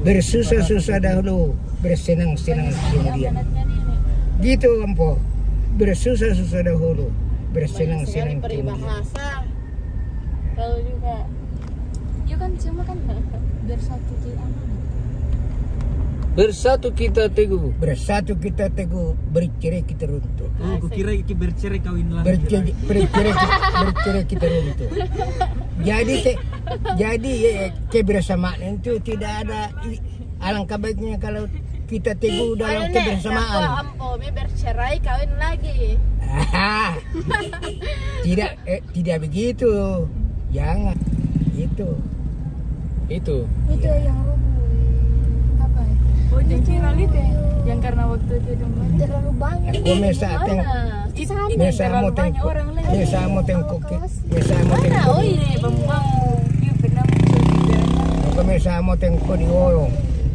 Bersusah-susah dahulu, bersenang-senang kemudian. Gitu Ampo. Bersusah-susah dahulu, bersenang-senang kemudian. Peribahasa. Kalau juga. Ya kan cuma kan bersatu di amanat. Bersatu kita teguh. Bersatu kita teguh, bercerai kita runtuh. Oh, aku kira iki bercerai kawin lagi. Bercerai kita runtuh. Jadi kebersamaan itu tidak ada alangkah baiknya kalau kita teguh dalam kebersamaan. Ampo bercerai kawin lagi. Tidak begitu. Jangan. Itu Itu yang rubuh. Apa ya? Oh, yang viral itu ya? Yang karena waktu itu Terlalu banyak. aku mesamo tengkok. Oh ini Bambang. dia pernah muncul di jalan. Aku mesamo tengkok di orang.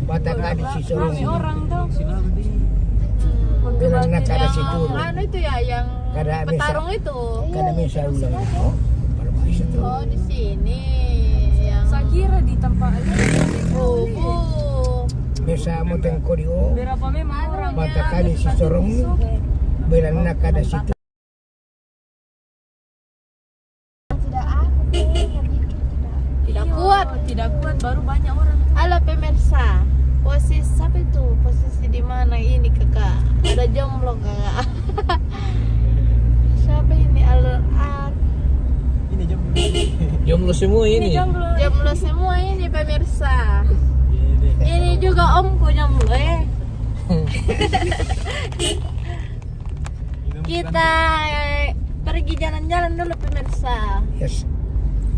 Bataka di sisorong. Rame orang tuh. Bilang nak ada situ. Anu itu ya yang Kada petarung itu. Kada mesa ulang. Oh, berbahasa tuh. Oh di sini yang Saya kira di tempat rubuh. Mesamo tengkok di orang. berapa memang orang. Bataka di sisorong. Bilang nak ada situ. Tidak kuat. Tidak kuat baru banyak orang. Halo pemirsa, posisi apa itu? Posisi di mana ini kakak? Ada jomblo kakak? Siapa ini? Ini jam Jomblo semua ini. Jomblo semua ini pemirsa. Ini juga omku jomblo Kita pergi jalan-jalan dulu pemirsa. Yes.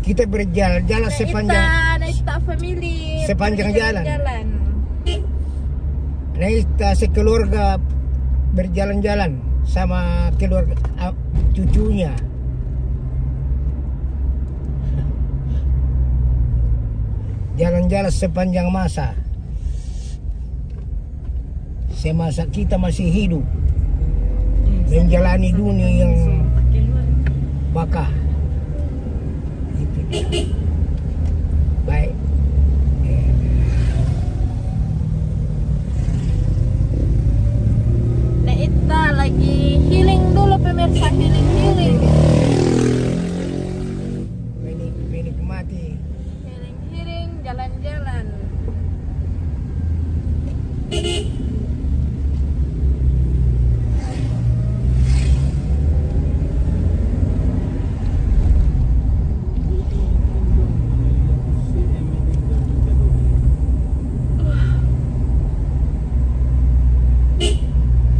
Kita berjalan-jalan sepanjang Naita family. Sepanjang pergi jalan. jalan-jalan. Kita sekeluarga berjalan-jalan sama keluarga cucunya. Jalan-jalan sepanjang masa. Semasa kita masih hidup menjalani dunia yang bakah. Itu dia. Baik. Naita lagi healing dulu pemirsa, healing. Menikmati Healing, jalan-jalan.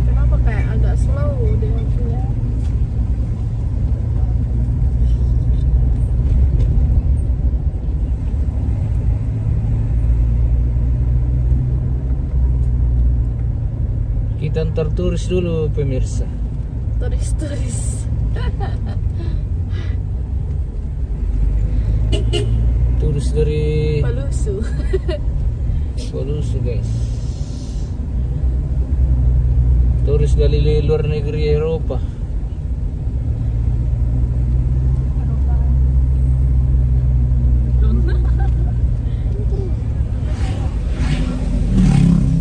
Kenapa kayak agak slow dia punya? Kita antar turis dulu pemirsa. Turis. Turis dari Palusu. Palusu guys. Turis dari luar negeri Eropa.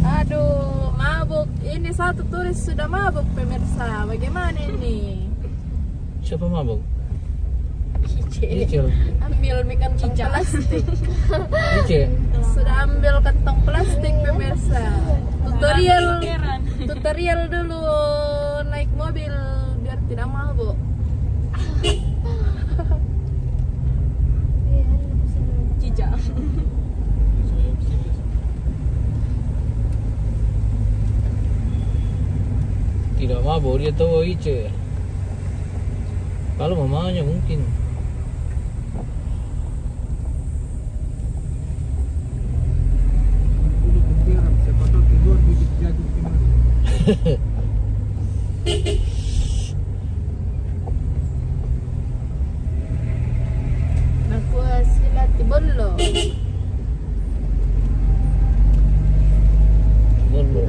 Aduh, mabuk. Ini satu turis sudah mabuk pemirsa. Bagaimana ini? Siapa mabuk? Ice. Icil. Ambil kantong plastik. Icil. Sudah ambil kantong plastik pemirsa. Tutorial dulu naik mobil biar tidak mabuk. Cicak. Tidak mabuk, dia tahu Ice. Kalau mamanya mungkin. siapa tahu tidur bibit jagung kemarin. Aku silat bollo. Bollo.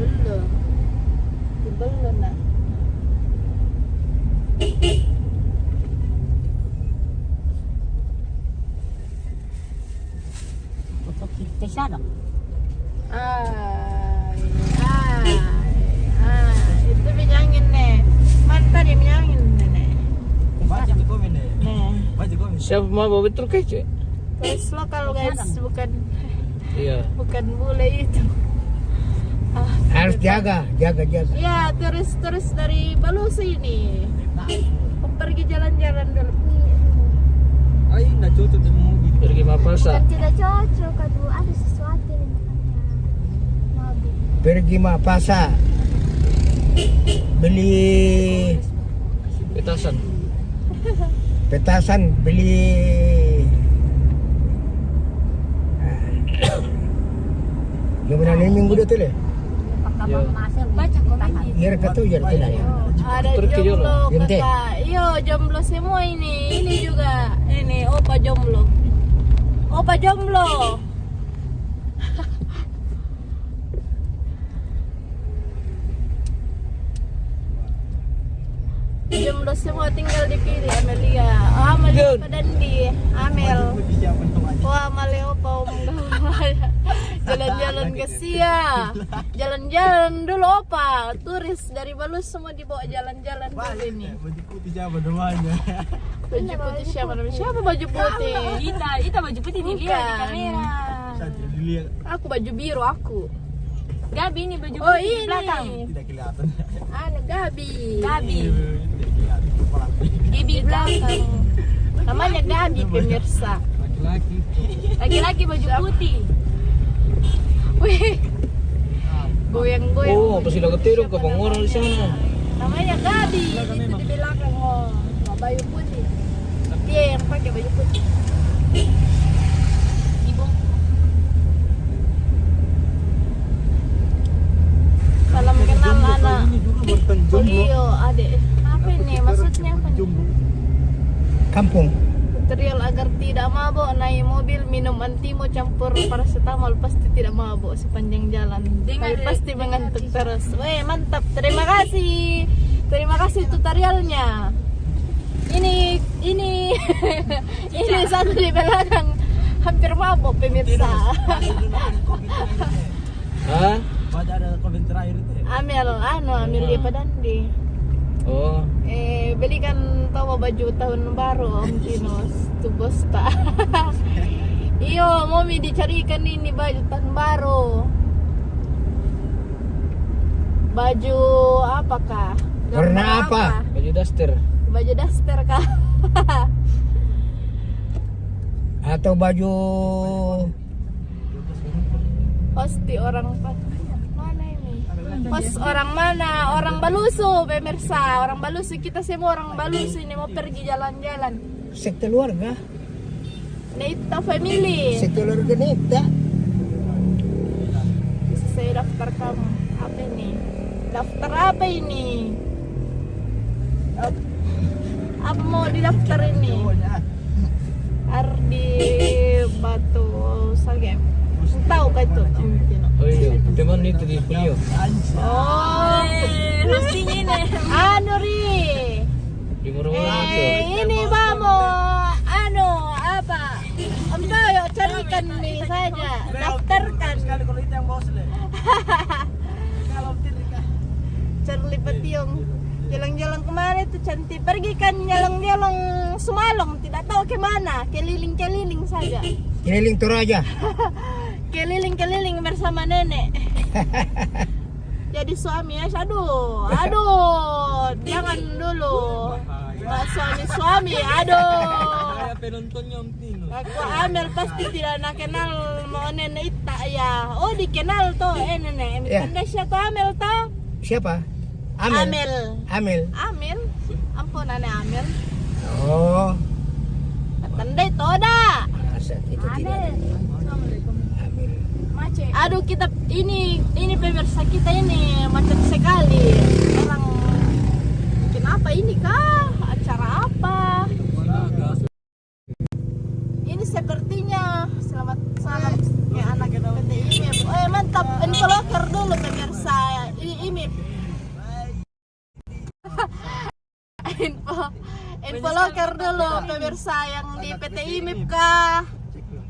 Bollo na. sana. Itu menyangin nih. Mantan dia menyangin nih. Baca di komen deh. Nih. Baca di komen. Siapa mau betul kece? Turis lokal guys, Iya. bukan bule itu. Harus jaga. Ya, turis dari Balusi ini. Pergi jalan-jalan dulu. Ay, nggak cocok dengan mobil. Pergi Mapasa. Kan tidak cocok, aduh ada sesuatu nih makanya. Mobil. Pergi Mapasa. Beli petasan, beli gimana nih minggu itu le? Iya. Baca komen di. Iya kata ujar tidak ya. Ada Turki jomblo dulu. Gente. kakak. Iyo jomblo semua ini. Ini juga. Ini opa jomblo. Jomblo semua tinggal dipilih Amelia. Amelia Padandi. Amel. Putih siapa namanya? Wah, male opa jalan-jalan ke Sia. Jalan-jalan dulu opa. Turis dari Balus semua dibawa jalan-jalan dulu ini. Baju putih siapa namanya? Baju putih siapa namanya? Siapa baju putih? Kita baju putih dilihat di Bukan. kamera. Saya dilihat Aku baju biru aku. Gabi ini baju Oh putih di belakang. ini. tidak kelihatan. Anu Gabi. Gabi. Tidak kelihatan kepala. Gabi belakang. Namanya Gabi pemirsa. Laki-laki. Laki-laki baju putih. Wih. Goyang-goyang. Oh, apa sila ketirong ka pang orang di sana? Namanya Gabi. Itu di belakang oh. Baju putih. Dia yang pakai baju putih. Ibu. Salam kenal anak. Ini dulu mantan jomblo. Polio, adek. Apa ini? Maksudnya apa nih? Jomblo. Kampung. Tutorial agar tidak mabuk, naik mobil, minum antimo, campur paracetamol, pasti tidak mabuk sepanjang jalan. Tapi pasti mengantuk terus. Weh, mantap. Terima kasih tutorialnya. Ini ini satu di belakang hampir mabuk pemirsa. Hah? Baca ada komen terakhir itu ya. Amelia Padandi. Oh, Belikan tahu baju tahun baru Om Tinos tu bosta. Iyo, Mami dicarikan ini baju tahun baru. Baju apakah? Warna apa? baju daster. Baju daster kah? Atau baju Pasti orang mana ini? Pos orang mana? Orang Balusu pemirsa. Orang Balusu, kita semua orang Balusu ini mau pergi jalan-jalan. sekeluarga, Nita family. sekeluarga nita. Bisa saya daftar kamu. Apa ini? Daftar apa ini? Apa mau didaftar ini? Ardi Batu Sagem. Tahu kah itu? Oh iya, teman itu di Polio. Oh, Hosting ini. anu ri. Di Murah-Murah itu. Ini bamo. Anu apa? Engkau yuk carikan nih saja. Daftarkan. Sekali kalau itu yang bos deh. Kalau tidak Charlie Pationg. Jalan-jalan kemana itu cantik. Pergi kan jalan-jalan Sumalong. Tidak tahu kemana. Keliling-keliling saja. Keliling Toraja. Keliling-keliling bersama nenek. Jadi suami ya, aduh, jangan dulu. Mas suami, aduh. kayak penontonnya Om Tino. Aku Amel pasti tidak nak kenal mau nenek Ita ya. Oh dikenal toh, nenek. Ya. Tanda siapa Amel toh? Siapa? Amel. Amel. Ampun nenek Amel. Oh, Tanda itu dah. masa itu tidak. Amel. Macet. Aduh kita ini pemirsa kita ini macet sekali. Orang kenapa ini kah? Acara apa? Ini sepertinya selamat salam ya anak PT IMIP. Mantap, info loker dulu pemirsa IMIP. info loker dulu pemirsa yang di PT IMIP kah?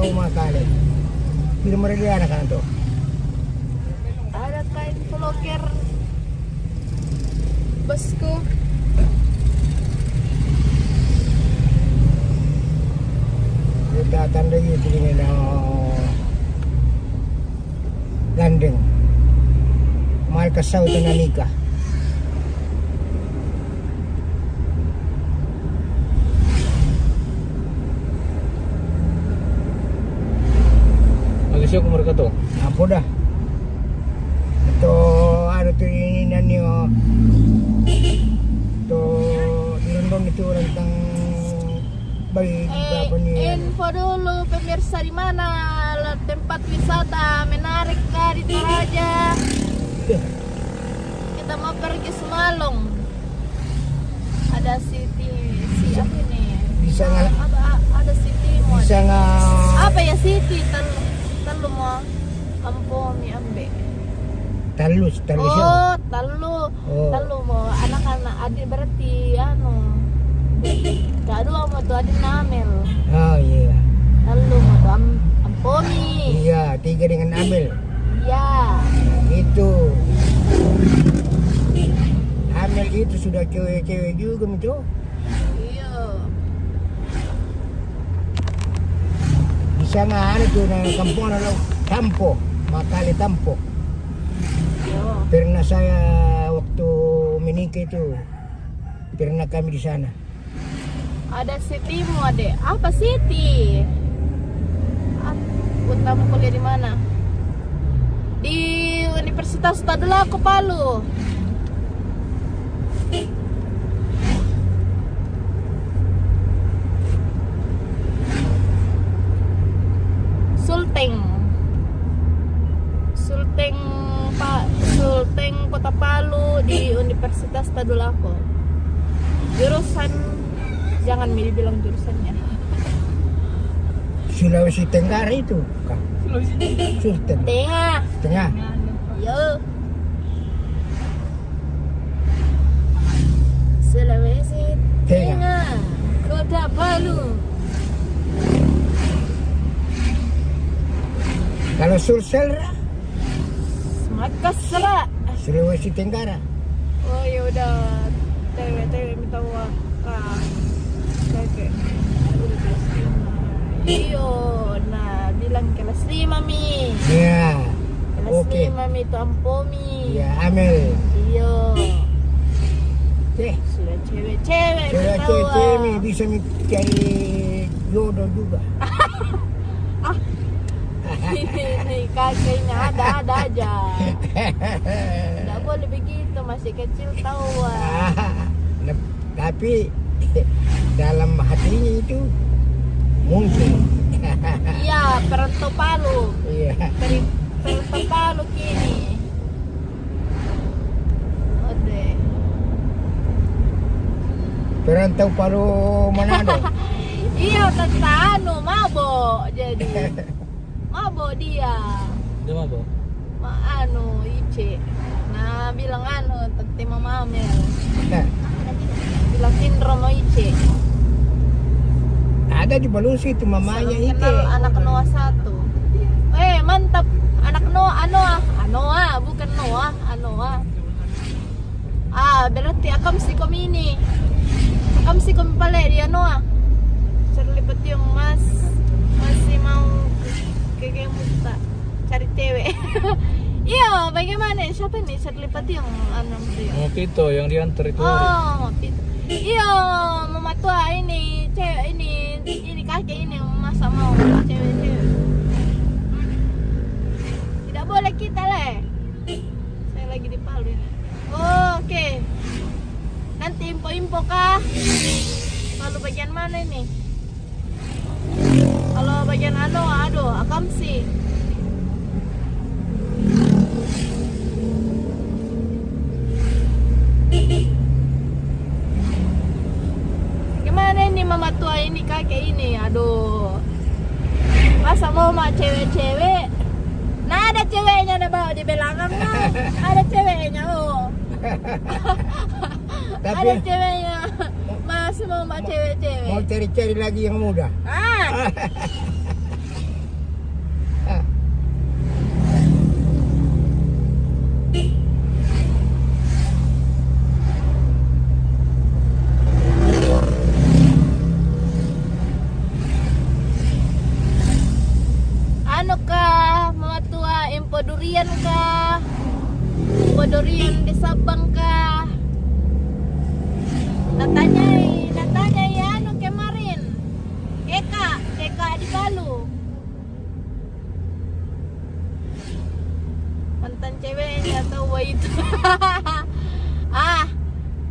Pulau Makale. Di Meridiana kan tuh. Ada kain vlogger bosku. Kita tanda gitu ini gandeng. Mal kasau tengah nikah. Magisyo kung mereka to. Apa dah? Ito ano to ini nanyo. To dirondong itu rentang bayi berapa nih? Info dulu pemirsa di mana tempat wisata menarik kah di Toraja? Kita mau pergi Semalong. Ada city apa ini? Bisa nggak? Ada city mau. Bisa nggak? Apa ya city Talu mau Ampomi ambe. Talus siya. Oh, Talu. Oh. Talu mau anak-anak adik berarti Kedua mo to adik namel. Oh iya. Talu mo to Ampomi. Iya, 3 dengan Amel. Iya. Itu. Amel itu sudah cewek-cewek juga itu. Iya. Di sana ada tuh na kampung ano Tampo, Makale Tampo. Yo. Pernah saya waktu menikah itu pernah kami di sana. Ada city mo ade. Apa city? Utama kuliah di mana? Di Universitas Tadulako Palu. Sulteng Kota Palu di Universitas Tadulako. Jurusan jangan dibilang jurusannya. Sulawesi Tenggara itu, Kak. Sultan. Tengah. Yo. Sulawesi Tengah, Kota Palu. Kalau Sulsel, Makassar. Sulawesi Tenggara. Oh ya udah, TW minta wakaf. Kakek. Iyo, nah bilang kelas 5 mi. Ya. Kelas Oke. 5 mi itu Ampomi. Ya, Amel. Iyo. Teh, Sudah cewek-cewek sudah minta cewek wak. bisa cari jodoh juga. Ini kakeknya ada aja. Tidak boleh begitu, masih kecil tahu wak. Tapi dalam hatinya itu mungkin. Iya, perantau Palu. Iya. Perantau Palu kini. Ode. Perantau Palu Manado. Iya, tentang mabok jadi. Mabok dia. Dia mabok. Ice. Nah, bilang tante Mama Amel. Bilang sindrom Ice. Ada di Balusi itu mamanya Salam itu. kenal anak Noah 1. Mantap. Anak Noah, bukan Noah, Anoa. Berarti akam si komini. Akam si komi pala dia Noah. Serlipat yung masih mau kegemuta cari cewek. Iya, bagaimana? Siapa nih serlipat yung dia? Oh, Pito yang diantar itu. Oh, iya, mama tua ini, cewek ini kakek ini masa mau cewek-cewek. Tidak boleh kita lah. Saya lagi di Palu ini. Oke. Nanti info kah? Palu bagian mana ini? Kalau bagian akam sih. Gimana ini mama tua ini kakek ini? Aduh. Masa mau cewek-cewek? Nah, ada ceweknya ada bawa di belakang no. Ada ceweknya Tapi ada ceweknya. Masih mau cewek-cewek. mau cari-cari lagi yang muda. durian kah? Info durian di Sabang kah? Natanya ya anu kemarin. Keka di Palu. Mantan ceweknya tahu itu.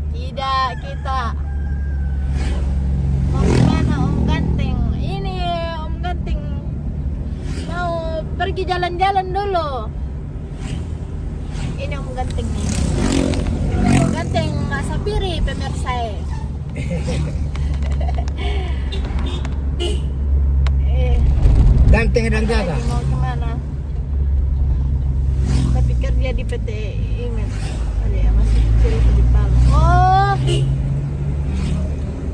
Tidak kita. Mau kemana Om Ganteng? Ini Om Ganteng mau pergi jalan-jalan dulu. Ini Om Ganteng nih. Om Ganteng Mas Sapiri pemirsa. Ganteng dan gagah. Lagi mau kemana? Tapi kerja di PT Imet. Ada ya masih kecil itu di Palu. Oh,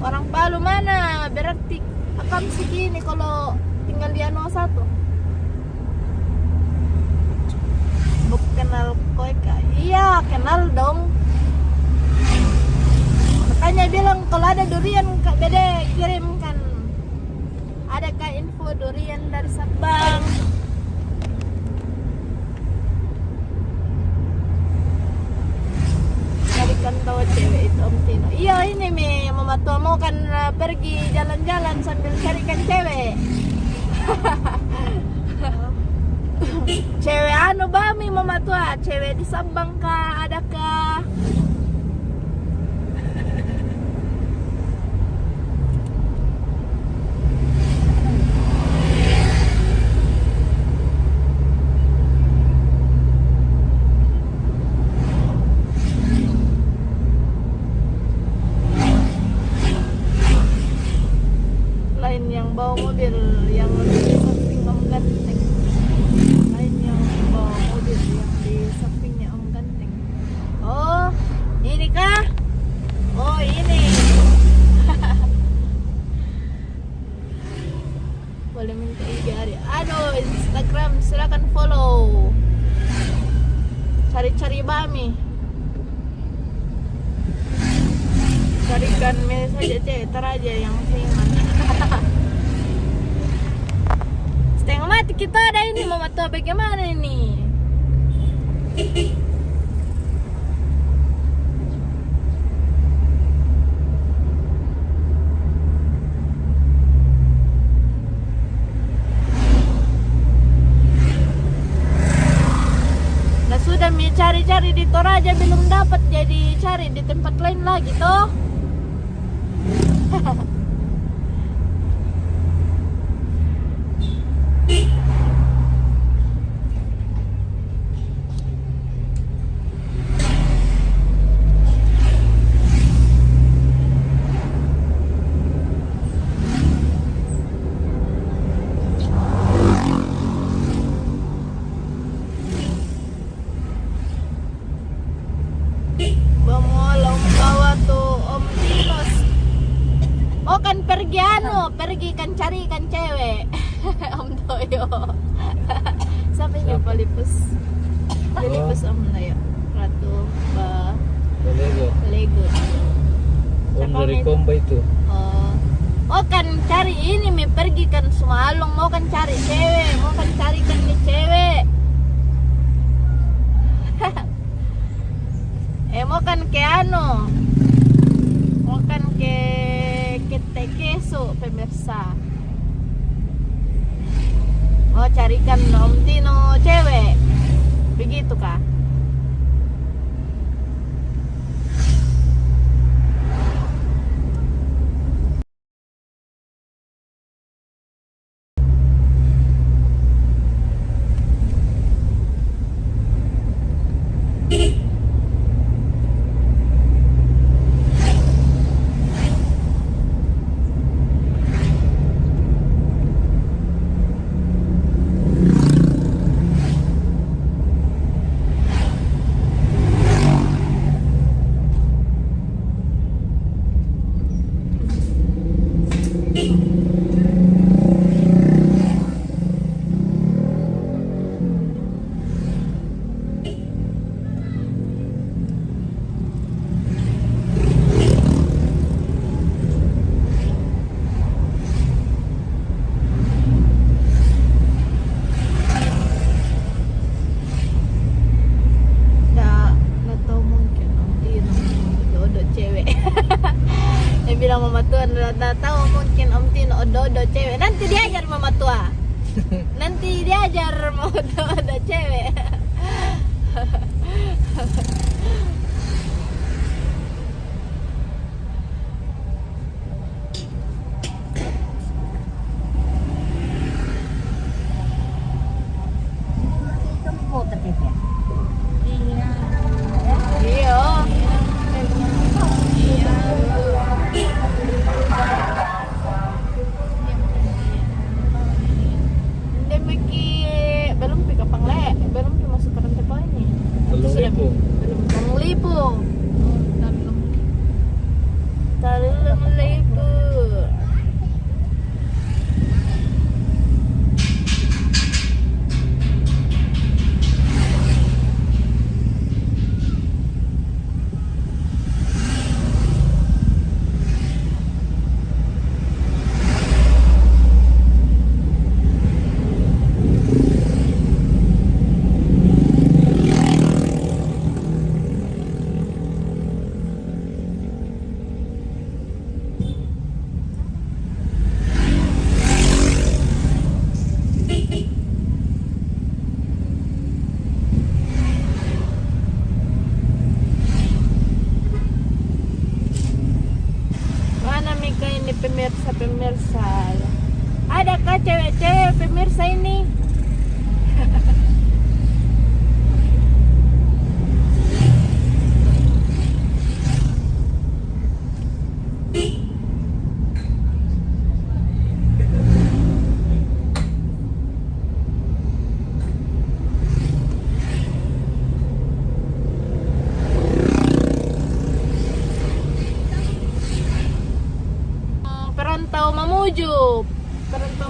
orang Palu mana? Berarti akan segini kalau tinggal di Anu 1. Buk kenal Koika? Iya kenal dong. Makanya bilang kalau ada durian Kak Bede kirimkan. Adakah info durian dari Sabang? Carikan tahu cewek itu Om Tino. Iya ini Mama tua mau kan pergi jalan-jalan sambil carikan cewek. Cewek anu bami Mama tua, cewek di Sabang kah? Adakah? Lain yang bawa mobil yang di samping Om Ganteng. Lain yang bawa mobil yang di sampingnya Om Ganteng. Oh, ini kah? Oh, ini. Boleh minta IG Ari. Aduh, Instagram silakan follow. Cari-cari bami. Carikan saja cetar aja yang seiman. Setengah mati kita ada ini Mama tua bagaimana ini? Nah sudah cari-cari di Toraja belum dapat, jadi cari di tempat lain lagi toh. Bawa tuh Om Tinos. Oh kan pergi kan cari kan cewek. Om Toyo. Sampai jumpa Lipus. Lipus Om Toyo. Ratu Lego. Om dari Komba itu. Oh kan cari ini pergi kan Sumalong mau kan cari cewek, mau kan carikan nih cewek. Mau kan ke mau kan ke Tekeso pemirsa. Mau carikan Om Tino cewek, begitu kah? dodo cewek. Nanti diajar mama tua. Nanti diajar mama tua ada cewek. Iya. Hindi maki belum pika pangle, belum masuk ke rantai poinnya. 3,000. Belum 3,000. 3,000. Mana Mika ini pemirsa. Adakah cewek-cewek pemirsa ini? Perantau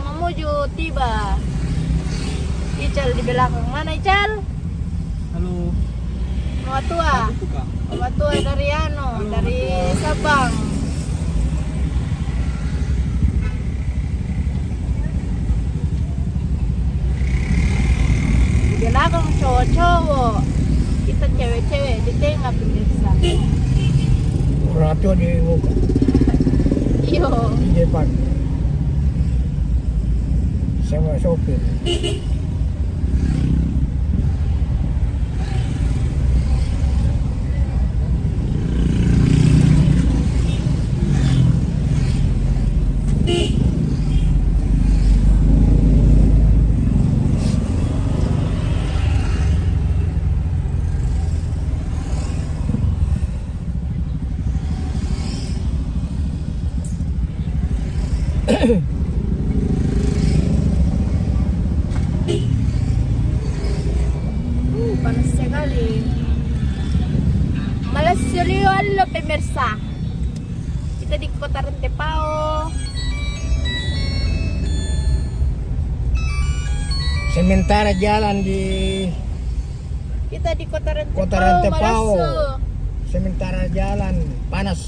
Mamuju tiba. Ical di belakang mana Ical? Halo. Mama tua. Mama tua dari dari Sabang. Di belakang cowok-cowok. Kita cewek-cewek di tengah pemirsa. Ratu di muka, Iyo. di depan. Sama sopir. Panas sekali. Malas Suriolo pemirsa. Kita di Kota Rantepao. Sementara jalan di Kita di Kota Rantepao. Kota Rantepao. Malasu. Sementara jalan panas,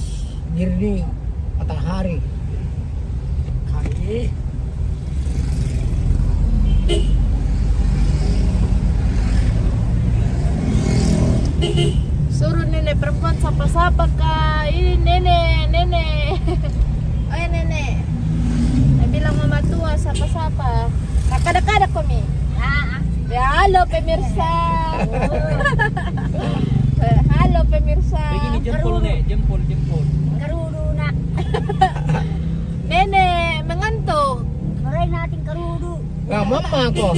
jernih, matahari. Kaki. Suruh nenek perempuan sapa-sapa kak. Ini nenek. Oh ya nenek. Saya bilang mama tua sapa-sapa. Kada-kada kami. Ya halo pemirsa. Halo pemirsa. Begini jempol nih, jempol. Karudu nak. Nenek mengantuk. Maray natin karudu. Nggak mama kok.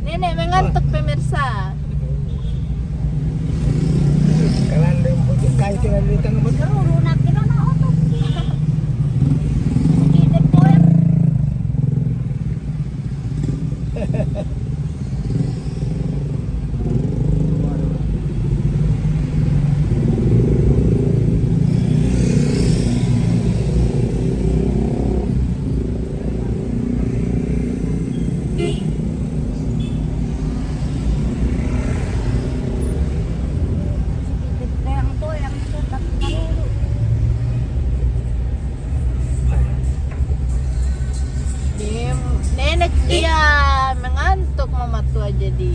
Nenek mengantuk pemirsa. Kalian yung puting kayo tinalitan mo. Karudu nak. Kita na auto. Kita po yan. Yang to yang tetap karudu. Nenek dia mengantuk mama tua jadi.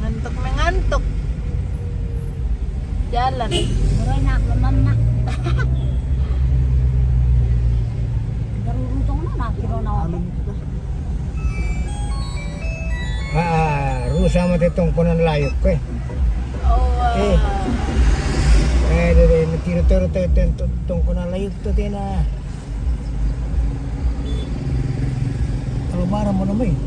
Mengantuk. jalan. Meroy nak, lemam nak. Darurutong na, kiro na ako. Rusa mo itong kunan layok ko eh. Oh, Eh. Dari tiro-tiro itong kunan layok to din na. Kalau barang mo naman eh.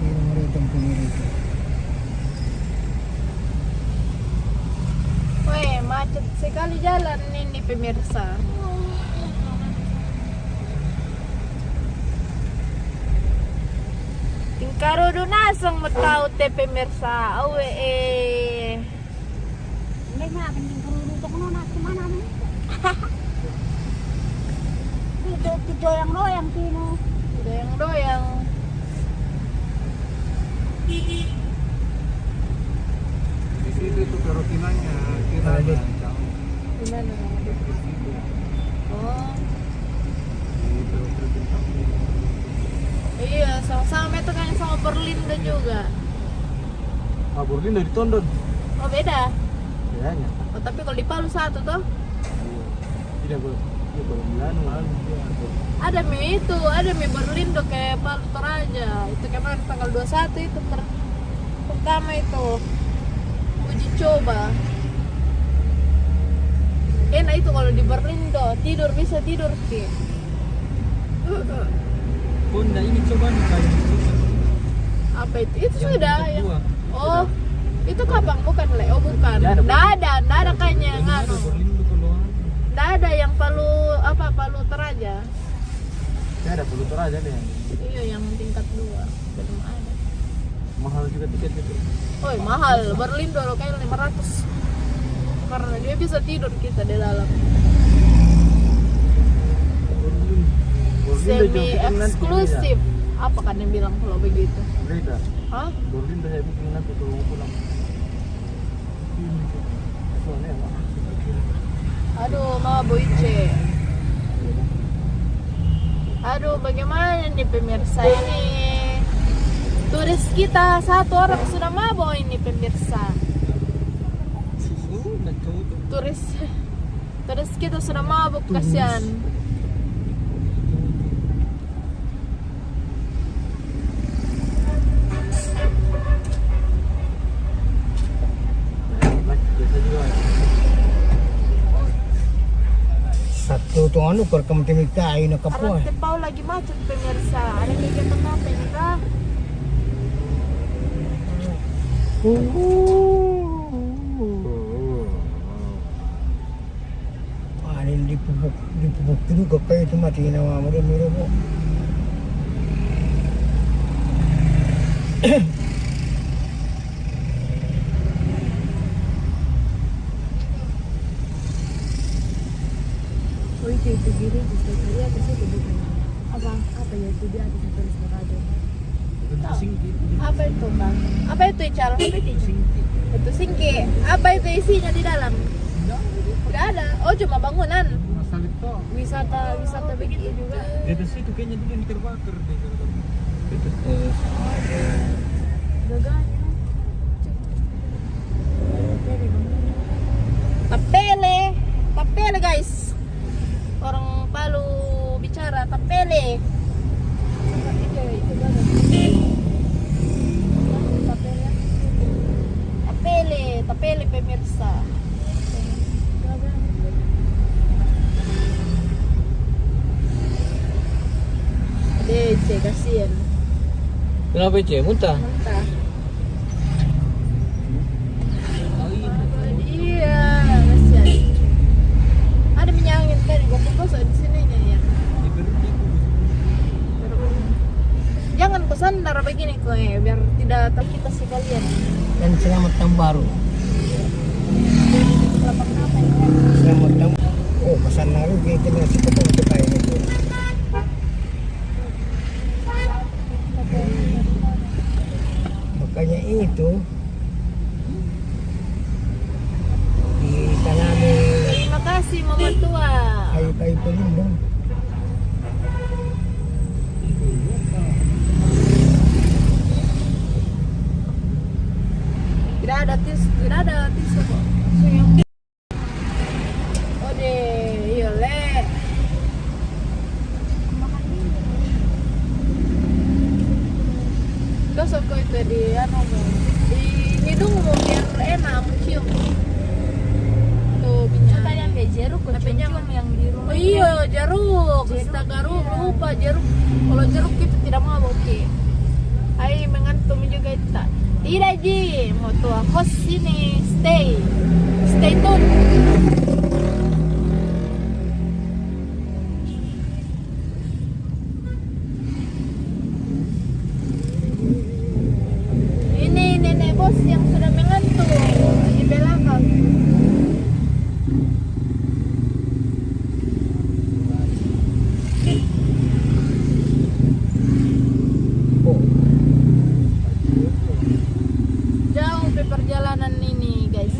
Kira mo rin itong pumirito. weh, macet sekali jalan ini pemirsa. Tingkaro dunasang matao te pemirsa. Awe May nga, kanyang darurutong na na, kumana mo. Dito yang royang kino. doyang-doyang. Di situ itu kerutinannya, kiranya. Gimana? Oh. Iya, sama-sama itu kan sama Berlindo juga. Ah, Berlin dari Tondon. Oh beda. Kayaknya. Oh tapi kalau di Palu satu tuh Tidak boleh. Dia boleh Milano. ada mie Berlindo kayak Palu Toraja. Itu kemarin tanggal 21 itu pertama itu uji coba. Enak itu kalau di Berlindo bisa tidur ki. Honda ini coba nih kayak Apa itu? Itu sudah ya. kedua. Oh, itu kapan? Bukan le? Oh bukan. Nggak ada kayaknya yang anu. Berlindo keluar. Nggak ada yang Palu Toraja. Saya ada Pluto aja deh. Iya yang tingkat 2 belum ada. Mahal juga tiket itu. Oh mahal, Berlindo loh kayak 500. Karena dia bisa tidur kita di dalam. Semi eksklusif. Apa kan yang bilang kalau begitu? Beda. Hah? Berlin saya bikin nanti kalau mau pulang. Soalnya apa? Aduh, mau boice. Aduh, bagaimana nih pemirsa ini? Turis kita 1 orang sudah mabok ini pemirsa. Turis kita sudah mabuk, kasihan. Biasa juga. Satu tu anu kor kamtimita ay nakapo. Arang Tepau lagi macet pemirsa. Ada kegiatan apa ini kah? Anin dipupuk juga kayak itu mati nama mo rin miro po. Oh itu diri di story atas itu bukan. Apa ya itu dia atas tulis radio. Apa itu bang? Apa itu Ical? Apa itu? Itu singki. Apa itu isinya di dalam? Tidak ada. Oh cuma bangunan. Asal itu. Wisata begitu juga. Di situ kayaknya dia yang terbakar deh. Gaganya. Tapele guys. Orang Palu bicara tapele. Tapele pemirsa. Dece kasihan. Kenapa Cek? Muntah? Mentah. Iya, kasihan. Ada minyak angin kan, gosok di sininya ya. Jangan kesandar begini kue, biar tidak terkita sekalian. Dan selamat tahun baru. Selamat tahun. Oh, pesan lalu kita nasi potong untuk kain itu. Makanya itu ditanami Terima kasih Mama Tua. kayu-kayu pelindung. Gosok ko itu di ano mo, di hidung mo biar enak mencium. Tuh minyak. Tadi yang kayak jeruk, Tapi cium yang di rumah. Oh iya, jeruk. Astaga, lupa jeruk. Kalau jeruk itu tidak mau oke. Ay, mengantum juga tak. Tidak Ji, mau tua host sini, stay tune. Ini nenek bos yang sudah mengantuk di belakang. Oh, Jauh di perjalanan ini guys.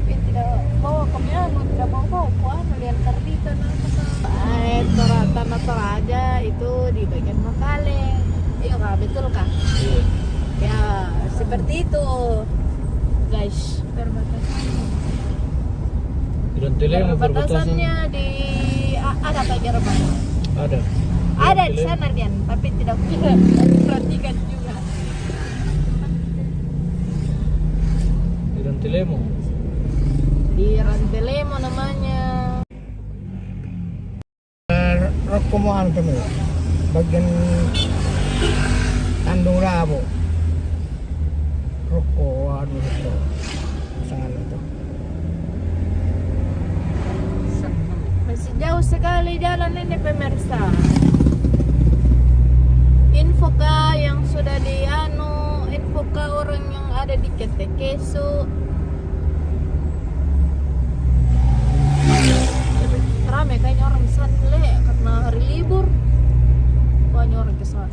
Tapi tidak bawa kami tidak bawa melihat dito na tanah Toraja itu di bagian Makaleng. Iya kak, betul kak? Ya seperti itu guys. Iran perbatasannya. Perbatasannya di ada tak Jerman? Ada di sana Dian, tapi tidak perhatikan juga. Iran Telemo. Di Rantelemo namanya. rokok mo ano tamo? Bagian Tandung Rabo. Rokok, waduh itu. Sangat itu. Masih jauh sekali jalan ini pemirsa. Info kah yang sudah info kah orang yang ada di Ketekesu. Rame kayaknya orang di sana karena hari libur. Banyak orang ke sana.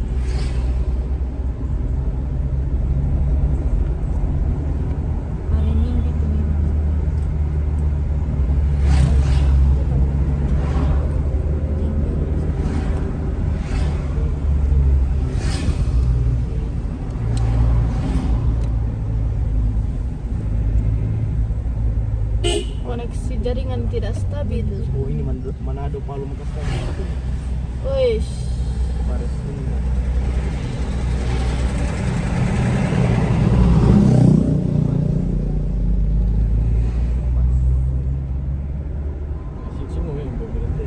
Hari Minggu itu memang. Koneksi jaringan tidak stabil. Oh ini Manado Palu Makassar. Wih, Paris ini. Sisi mo yung pagkakita.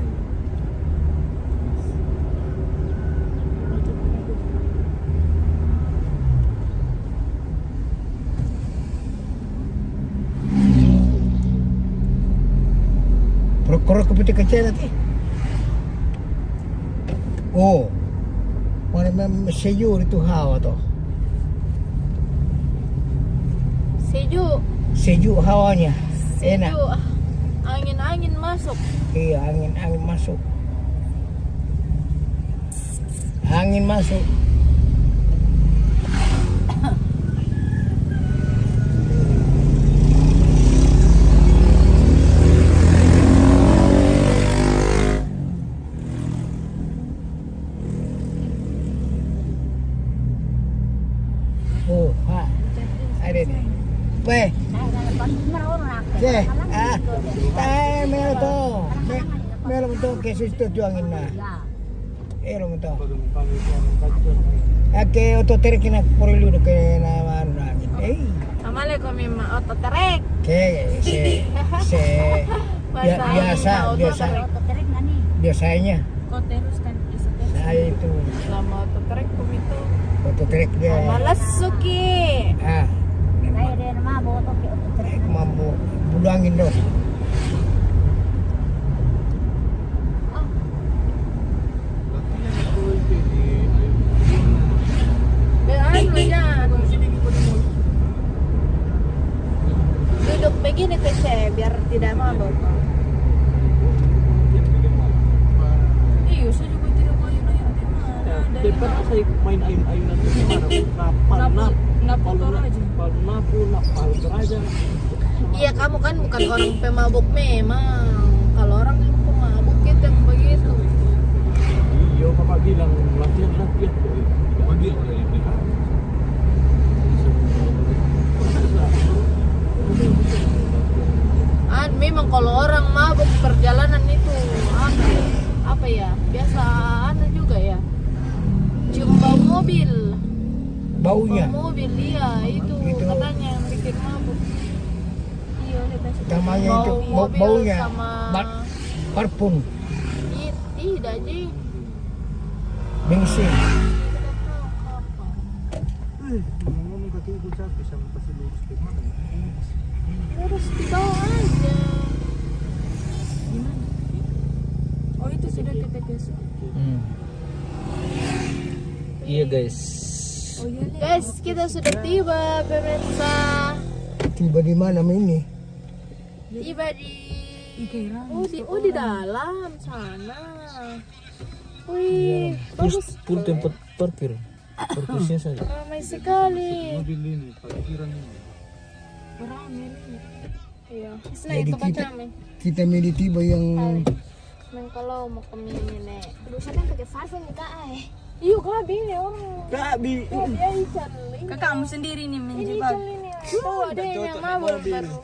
Rokok putih kecil nanti. Oh, mana memang sayur itu hawa toh. Sejuk hawanya, enak. sejuk. Angin masuk. Iya, angin masuk. Angin masuk. Oh, ha. Ada nih. Weh, deh, meron to. Meron to kasi ito juangin na. Meron to. Ake ototerik na porilu do kay na ano namin. Amale ko may ototerek. Biasanya. Kau terus kan bisa terus. Saya itu Lama ototerek ko ito. ototerik dia. Malas suki. Mampu budangin dong. Ano yan? Duduk begini Tece, biar tidak mabuk. Iya, saya juga tidak mau ayun-ayun di mana. Dari Daripada saya main ayun-ayunan itu mana? Napu Toraja. Napu Toraja. Iya, kamu kan bukan orang pemabuk memang. Kalau orang yang pemabuk itu yang begitu. Iya, Bapak bilang latihan kok. Tidak bilang. memang kalau orang mabuk perjalanan itu apa ya? Biasa ada juga ya. Cium bau mobil. Baunya. Bau mobil dia itu katanya yang bikin mabuk. Iya, lebih Namanya itu Bau mobil baunya sama parfum, tidak Ji. bensin. Ngomong kata ibu capek sama pasti lurus ke mana? Terus dibawa aja. Oh itu sudah kita besok. Iya guys. Oh iya nih. Guys, kita sudah tiba pemirsa. Tiba di mana ini? Tiba di Ikairang. di dalam sana. Wih, bagus. Full tempat parkir. Parkirnya saja. Ramai sekali. Mobil ini, parkiran ini. Beramai. Iya. Jadi Itu kita kami. kita medi tiba yang Neng kalau mau ke mini Aduh, siapa yang pakai parfum nih kak? Iya, kabi ini orang. Kabi. Kabi ya Ican. Kakakmu sendiri nih Ini menjebak. Ican ini. Tuh ada yang mabuk baru.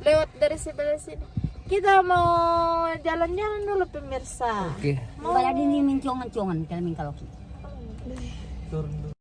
Lewat dari sebelah sini. Kita mau jalan-jalan dulu pemirsa. Oke. Baladi ni mincongan-congan kami kalau Turun dulu.